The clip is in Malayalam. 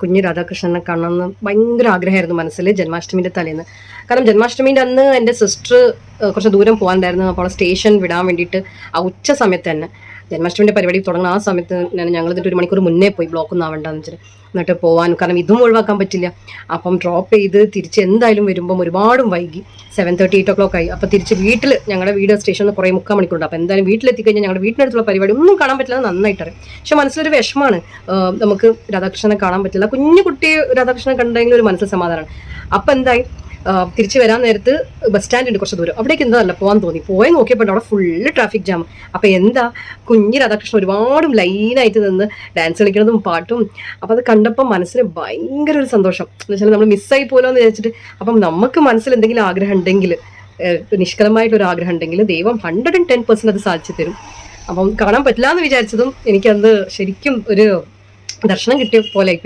കുഞ്ഞു രാധാകൃഷ്ണനെ കാണണമെന്ന് ഭയങ്കര ആഗ്രഹമായിരുന്നു മനസ്സിൽ ജന്മാഷ്ടമിൻ്റെ തലേന്ന്. കാരണം ജന്മാഷ്ടമിൻ്റെ അന്ന് എൻ്റെ സിസ്റ്റർ കുറച്ച് ദൂരം പോകാനുണ്ടായിരുന്നു. അപ്പോൾ സ്റ്റേഷൻ വിടാൻ വേണ്ടിയിട്ട് ആ ഉച്ച സമയത്ത് തന്നെ ജന്മാഷ്ടമിൻ്റെ പരിപാടി തുടങ്ങുന്ന ആ സമയത്ത് ഞങ്ങൾ എന്നിട്ട് 1 മണിക്കൂർ മുന്നേ പോയി ബ്ലോക്കൊന്നും ആവേണ്ടെന്ന് വെച്ചിട്ട് എന്നിട്ട് പോകാൻ, കാരണം ഇതും ഒഴിവാക്കാൻ പറ്റില്ല. അപ്പം ഡ്രോപ്പ് ചെയ്ത് തിരിച്ച് എന്തായാലും വരുമ്പം ഒരുപാടും വൈകി, 7:30 8 o'clock ആയി. അപ്പോൾ തിരിച്ച് വീട്ടിൽ, ഞങ്ങളുടെ വീട് സ്റ്റേഷനിൽ കുറേ 3/4 മണിക്കൂറുണ്ട്. അപ്പോൾ എന്തായാലും വീട്ടിലെത്തിക്കഴിഞ്ഞാൽ ഞങ്ങളുടെ വീട്ടിനടുത്തുള്ള പരിപാടി ഒന്നും കാണാൻ പറ്റില്ല, നന്നായിട്ടറിയാം. പക്ഷെ മനസ്സിലൊരു വിഷമമാണ്, നമുക്ക് രാധാകൃഷ്ണനെ കാണാൻ പറ്റില്ല. കുഞ്ഞു കുട്ടി രാധാകൃഷ്ണനെ കണ്ടെങ്കിൽ ഒരു മനസ്സിൽ സമാധാനമാണ്. അപ്പം എന്തായി, തിരിച്ച് വരാൻ നേരത്ത് ബസ് സ്റ്റാൻഡ് ഉണ്ട് കുറച്ച് ദൂരം, അവിടേക്ക് എന്താ അല്ല പോകാൻ തോന്നി. പോയി നോക്കിയപ്പോൾ അവിടെ ഫുള്ള് ട്രാഫിക് ജാം. അപ്പം എന്താ കുഞ്ഞ് രാധാകൃഷ്ണൻ ഒരുപാട് ലൈനായിട്ട് നിന്ന് ഡാൻസ് കളിക്കുന്നതും പാട്ടും. അപ്പം അത് കണ്ടപ്പോൾ മനസ്സിന് ഭയങ്കര ഒരു സന്തോഷം. എന്ന് വെച്ചാൽ നമ്മൾ മിസ്സായി പോലോ എന്ന് വിചാരിച്ചിട്ട്. അപ്പം നമുക്ക് മനസ്സിൽ എന്തെങ്കിലും ആഗ്രഹം ഉണ്ടെങ്കിൽ, നിഷ്കളമായിട്ടൊരു ആഗ്രഹം ഉണ്ടെങ്കിൽ ദൈവം 110% അത് സാധിച്ചു തരും. അപ്പം കാണാൻ പറ്റില്ല എന്ന് വിചാരിച്ചതും എനിക്കത് ശരിക്കും ഒരു ദർശനം കിട്ടിയ പോലെ ആയിപ്പോയി.